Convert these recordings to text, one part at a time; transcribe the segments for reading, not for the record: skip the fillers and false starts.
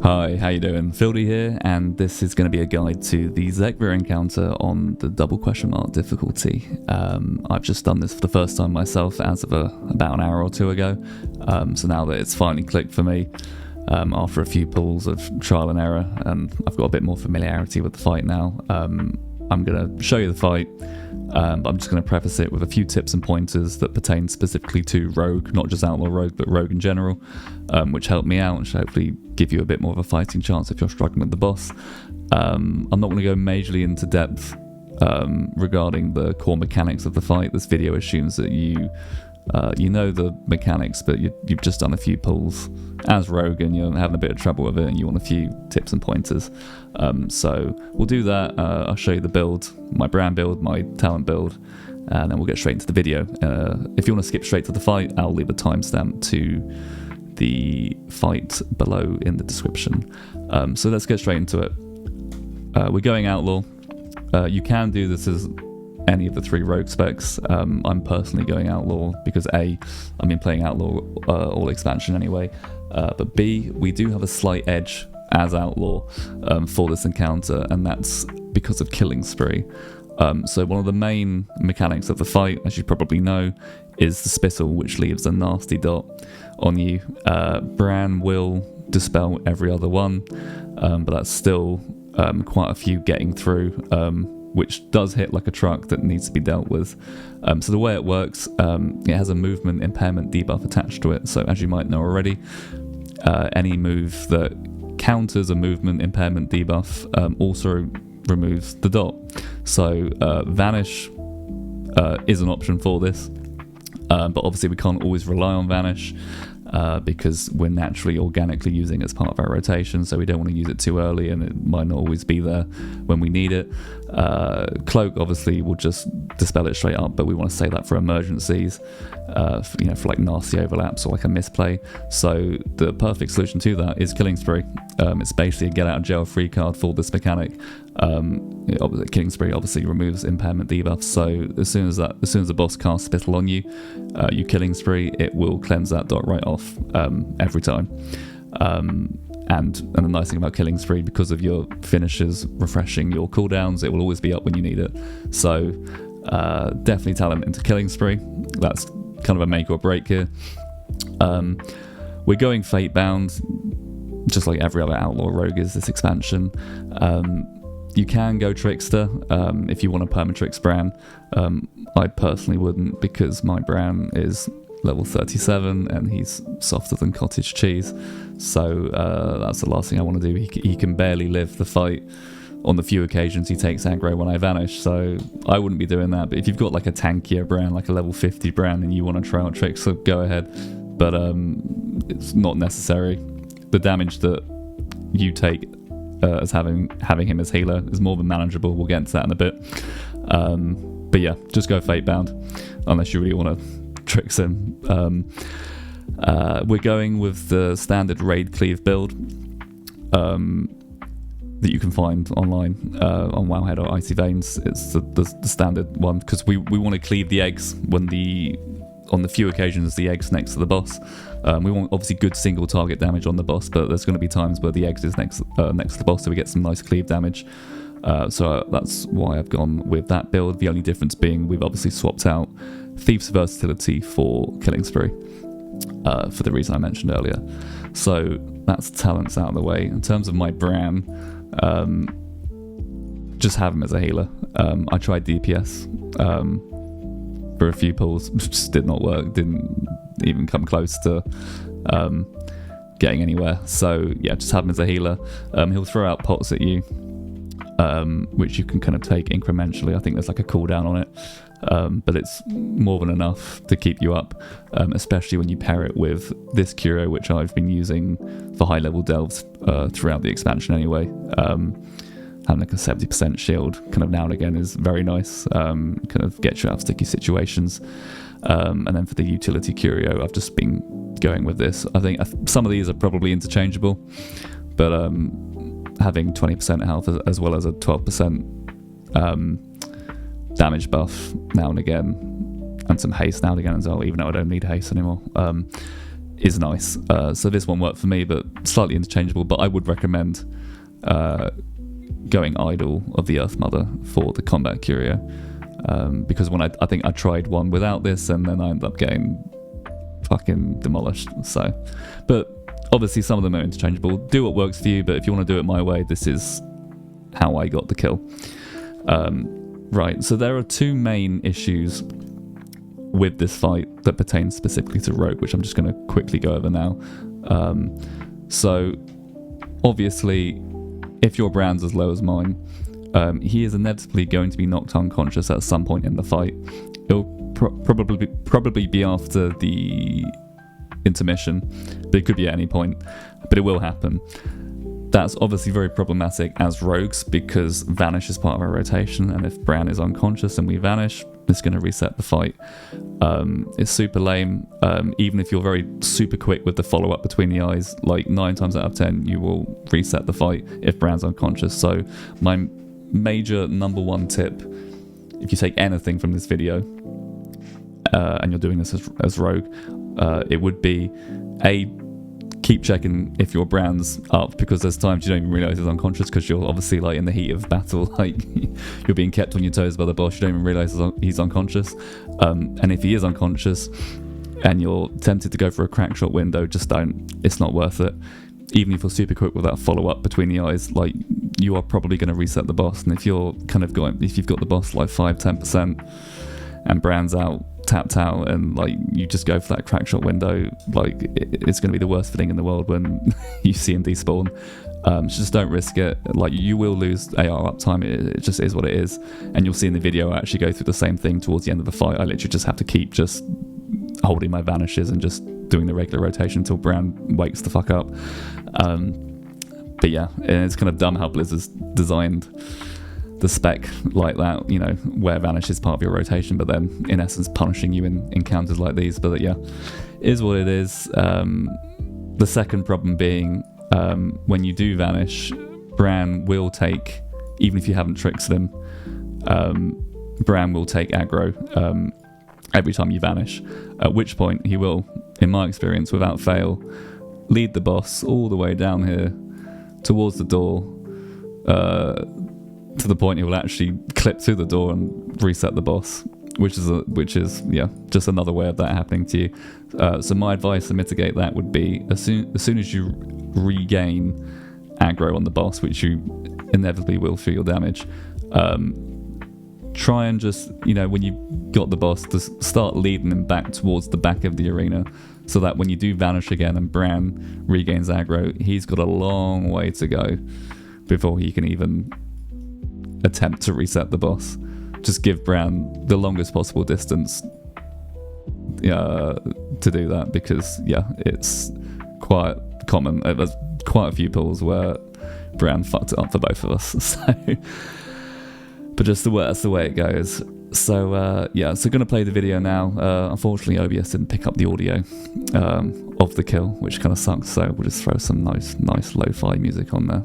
Hi, how you doing? Fieldy here, and this is going to be a guide to the Zekvir encounter on the double question mark difficulty. I've just done this for the first time myself as of about an hour or two ago, so now that it's finally clicked for me, after a few pulls of trial and error, and I've got a bit more familiarity with the fight now, I'm going to show you the fight, but I'm just going to preface it with a few tips and pointers that pertain specifically to Rogue, not just Outlaw Rogue, but Rogue in general, which help me out and should hopefully give you a bit more of a fighting chance if you're struggling with the boss. I'm not going to go majorly into depth regarding the core mechanics of the fight. This video assumes that you know the mechanics, but you've just done a few pulls as Rogue and you're having a bit of trouble with it and you want a few tips and pointers. So we'll do that. I'll show you the build, my Brann build, my talent build, and then we'll get straight into the video. If you want to skip straight to the fight, I'll leave a timestamp to the fight below in the description. So let's get straight into it. We're going Outlaw. You can do this as any of the three Rogue specs. I'm personally going Outlaw because A, I've been playing Outlaw all expansion anyway, but B, we do have a slight edge as Outlaw for this encounter, and that's because of Killing Spree. So one of the main mechanics of the fight, as you probably know, is the spittle, which leaves a nasty dot on you. Brann will dispel every other one, but that's still quite a few getting through, which does hit like a truck that needs to be dealt with. So the way it works, it has a movement impairment debuff attached to it. So as you might know already, any move that counters a movement impairment debuff also removes the dot. So Vanish is an option for this, but obviously we can't always rely on Vanish because we're naturally organically using it as part of our rotation, so we don't want to use it too early and it might not always be there when we need it. Cloak obviously will just dispel it straight up, but we want to save that for emergencies, for like nasty overlaps or like a misplay. So the perfect solution to that is Killing Spree. It's basically a get out of jail free card for this mechanic. Killing Spree obviously removes impairment debuffs, so as soon as the boss casts spittle on you, you Killing Spree, it will cleanse that dot right off every time. And the nice thing about Killing Spree, because of your finishes refreshing your cooldowns, it will always be up when you need it. So definitely talent into Killing Spree. That's kind of a make or break here. We're going Fate Bound, just like every other Outlaw Rogue is this expansion. You can go Trickster if you want to permatrix Brann. I personally wouldn't, because my Brann is level 37 and he's softer than cottage cheese, so that's the last thing I want to do. He can barely live the fight on the few occasions he takes aggro when I vanish, so I wouldn't be doing that. But if you've got like a tankier Brann, like a level 50 Brann, and you want to try out Trickster, go ahead, but it's not necessary. The damage that you take as having him as healer is more than manageable. We'll get into that in a bit, but yeah, just go Fate Bound unless you really want to tricks him. We're going with the standard raid cleave build that you can find online on Wowhead or Icy Veins. It's the standard one because we want to cleave the eggs when on the few occasions the egg's next to the boss. We want obviously good single target damage on the boss, but there's going to be times where the eggs is next to the boss, so we get some nice cleave damage. So that's why I've gone with that build. The only difference being we've obviously swapped out Thief's versatility for Killing Spree for the reason I mentioned earlier. So that's talents out of the way. In terms of my Brann, just have him as a healer. I tried DPS for a few pulls, just did not work, didn't even come close to getting anywhere. So yeah, just have him as a healer. He'll throw out pots at you, which you can kind of take incrementally. I think there's like a cooldown on it, but it's more than enough to keep you up, especially when you pair it with this curio, which I've been using for high level delves throughout the expansion anyway. Having like a 70% shield kind of now and again is very nice, kind of gets you out of sticky situations. And then for the utility curio, I've just been going with this. I think some of these are probably interchangeable, but having 20% health as well as a 12% damage buff now and again, and some haste now and again as well, even though I don't need haste anymore, is nice. So this one worked for me, but slightly interchangeable. But I would recommend going Idol of the Earth Mother for the combat curio, because when I think I tried one without this, and then I ended up getting fucking demolished. So, but obviously some of them are interchangeable. Do what works for you, but if you want to do it my way, this is how I got the kill. Right, so there are two main issues with this fight that pertain specifically to Rogue, which I'm just going to quickly go over now. So obviously, if your Brann's as low as mine, he is inevitably going to be knocked unconscious at some point in the fight. It'll probably be after the intermission, but it could be at any point, but it will happen. That's obviously very problematic as rogues because Vanish is part of our rotation, and if Brann is unconscious and we Vanish, it's going to reset the fight. It's super lame. Even if you're very super quick with the follow-up between the eyes, like 9 times out of 10 you will reset the fight if Brann's unconscious. So my major number one tip, if you take anything from this video and you're doing this as rogue, it would be keep checking if your Brann's up, because there's times you don't even realise he's unconscious because you're obviously like in the heat of battle, like you're being kept on your toes by the boss, you don't even realise he's unconscious. And if he is unconscious and you're tempted to go for a crack shot window, just don't. It's not worth it. Even if you're super quick with that follow-up between the eyes, like you are probably going to reset the boss. And if you're if you've got the boss like 5-10% and Brann's out, tapped out, and like you just go for that crack shot window, like it's going to be the worst thing in the world when you see him despawn. So just don't risk it. Like you will lose AR uptime, it just is what it is. And you'll see in the video I actually go through the same thing towards the end of the fight. I literally just have to keep just holding my vanishes and just doing the regular rotation until Brann wakes the fuck up. But yeah, and it's kind of dumb how Blizzard's designed the spec like that, you know, where Vanish is part of your rotation, but then in essence punishing you in encounters like these. But yeah, is what it is. The second problem being, when you do Vanish, Brann will take, even if you haven't tricked him, Brann will take aggro every time you Vanish, at which point he will, in my experience, without fail, lead the boss all the way down here towards the door, to the point he will actually clip through the door and reset the boss, which is just another way of that happening to you. So my advice to mitigate that would be as soon as you regain aggro on the boss, which you inevitably will for your damage, try and just, you know, when you've got the boss, just start leading him back towards the back of the arena, so that when you do Vanish again and Brann regains aggro, he's got a long way to go before he can even attempt to reset the boss. Just give Brann the longest possible distance to do that, because it's quite common. There's quite a few pulls where Brann fucked it up for both of us. So, but just that's the way it goes. So so gonna play the video now. Unfortunately OBS didn't pick up the audio of the kill, which kind of sucks, so we'll just throw some nice lo-fi music on there,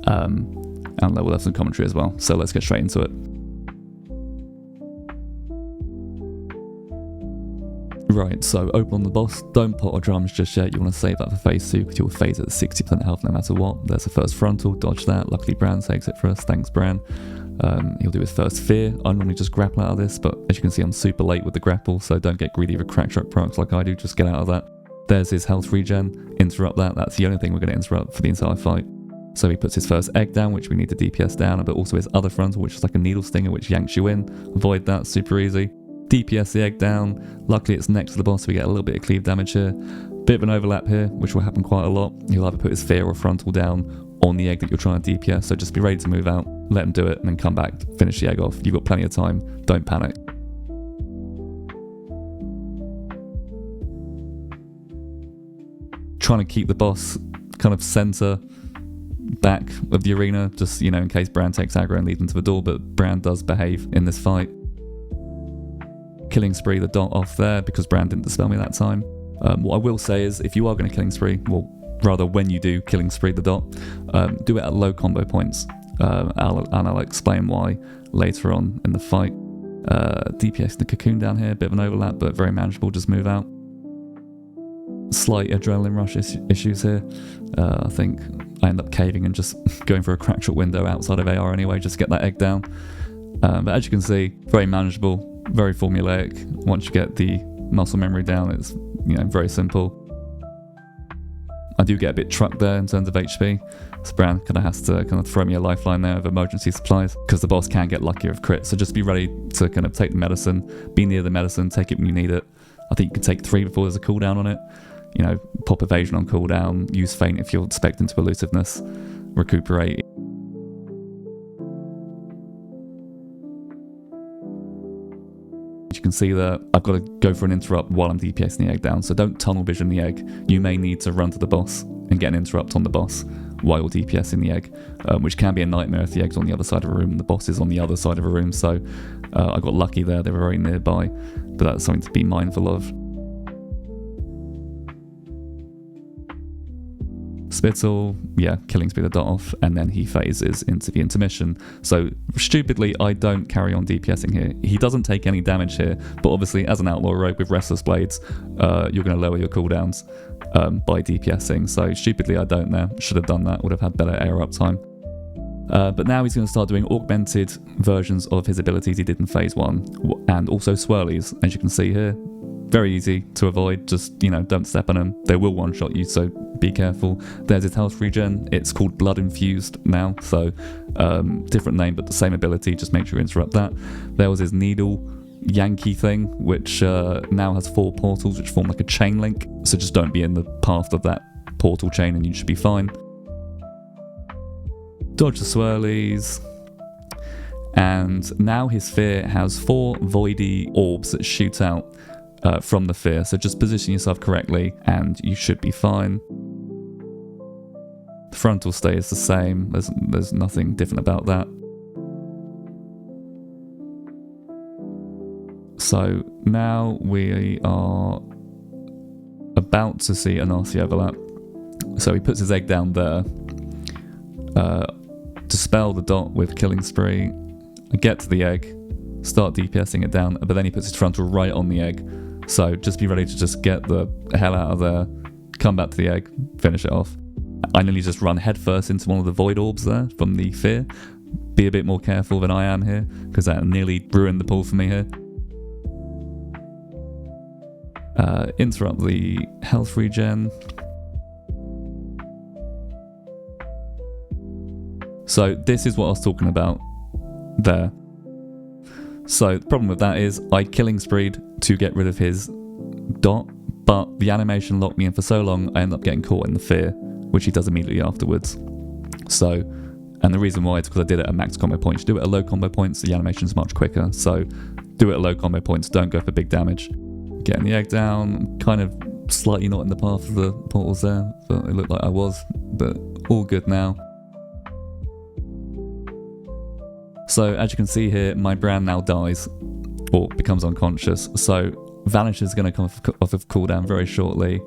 and we'll have some commentary as well. So let's get straight into it. Right, so open on the boss. Don't put our drums just yet. You want to save that for phase 2, because you'll phase at 60% health no matter what. There's the first frontal, dodge that. Luckily Brann takes it for us, thanks Brann. He'll do his first fear. I normally just grapple out of this, but as you can see I'm super late with the grapple, so don't get greedy with crack shot procs like I do, just get out of that. There's his health regen, interrupt that. That's the only thing we're going to interrupt for the entire fight. So he puts his first egg down, which we need to DPS down, but also his other frontal, which is like a needle stinger, which yanks you in. Avoid that, super easy. DPS the egg down. Luckily it's next to the boss, so we get a little bit of cleave damage here. Bit of an overlap here, which will happen quite a lot. He'll either put his fear or frontal down on the egg that you're trying to DPS, so just be ready to move out, let him do it, and then come back, finish the egg off. You've got plenty of time, don't panic. Trying to keep the boss kind of center back of the arena, just, you know, in case Brann takes aggro and leads into the door, but Brann does behave in this fight. Killing spree the dot off there because Brann didn't dispel me that time. What I will say is, if you are going to killing spree, well, rather when you do killing spree the dot, do it at low combo points, and I'll explain why later on in the fight. DPS the cocoon down here, bit of an overlap but very manageable, just move out. slight adrenaline rush issues here. I think I end up caving and just going for a crack shot window outside of AR anyway, just to get that egg down. But as you can see, very manageable, very formulaic. Once you get the muscle memory down, it's very simple. I do get a bit trucked there in terms of HP. So Brann kind of has to kind of throw me a lifeline there of emergency supplies, because the boss can get luckier with crits. So just be ready to kind of take the medicine, be near the medicine, take it when you need it. I think you can take 3 before there's a cooldown on it. Pop evasion on cooldown, use feint if you're expecting to elusiveness, recuperate. You can see that I've got to go for an interrupt while I'm DPSing the egg down, so don't tunnel vision the egg. You may need to run to the boss and get an interrupt on the boss while you're DPSing the egg, which can be a nightmare if the egg's on the other side of a room and the boss is on the other side of a room. So I got lucky there, they were very nearby, but that's something to be mindful of. Spittle, yeah, killing speed the dot off, and then he phases into the intermission. So stupidly, I don't carry on DPSing here. He doesn't take any damage here, but obviously as an Outlaw Rogue with Restless Blades, you're going to lower your cooldowns by DPSing. So stupidly, I don't there. Should have done that, would have had better AR uptime. But now he's going to start doing augmented versions of his abilities he did in phase 1, and also swirlies, as you can see here. Very easy to avoid, just, don't step on them. They will one-shot you, so be careful. There's his health regen. It's called Blood Infused now, so different name, but the same ability, just make sure you interrupt that. There was his Needle Yankee thing, which now has 4 portals, which form like a chain link, so just don't be in the path of that portal chain and you should be fine. Dodge the swirlies. And now his fear has 4 voidy orbs that shoot out from the fear, so just position yourself correctly and you should be fine. The frontal stays the same, there's nothing different about that. So now we are about to see a nasty overlap. So he puts his egg down there, dispel the dot with killing spree, get to the egg, start DPSing it down, but then he puts his frontal right on the egg. So just be ready to just get the hell out of there, come back to the egg, finish it off. I nearly just run headfirst into one of the void orbs there from the fear. Be a bit more careful than I am here, because that nearly ruined the pull for me here. Interrupt the health regen. So this is what I was talking about there. So the problem with that is I killing spreed to get rid of his dot, but the animation locked me in for so long I end up getting caught in the fear, which he does immediately afterwards. So, and the reason why is because I did it at max combo points. You do it at low combo points, the animation's much quicker. So do it at low combo points, don't go for big damage. Getting the egg down, kind of slightly not in the path of the portals there, but it looked like I was, but all good now. So as you can see here, my Brann now dies, or becomes unconscious. So Vanish is going to come off of cooldown very shortly.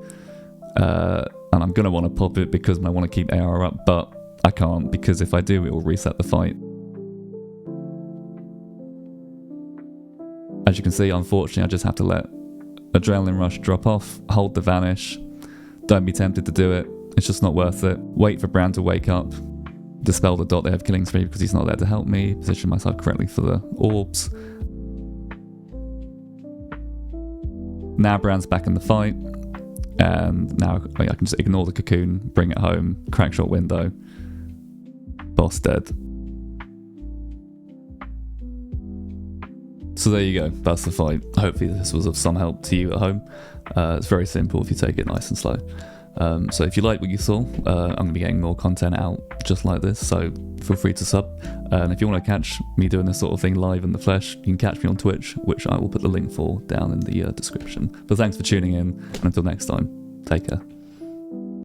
And I'm going to want to pop it because I want to keep AR up, but I can't, because if I do, it will reset the fight. As you can see, unfortunately, I just have to let Adrenaline Rush drop off, hold the Vanish. Don't be tempted to do it. It's just not worth it. Wait for Brann to wake up. Dispel the dot they have killing spree because he's not there to help me. Position myself correctly for the orbs. Now Brann's back in the fight. And now I can just ignore the cocoon, bring it home, crack shot window. Boss dead. So there you go, that's the fight. Hopefully this was of some help to you at home. It's very simple if you take it nice and slow. So if you like what you saw, I'm going to be getting more content out just like this, so feel free to sub. And if you want to catch me doing this sort of thing live in the flesh, you can catch me on Twitch, which I will put the link for down in the description. But thanks for tuning in, and until next time, take care.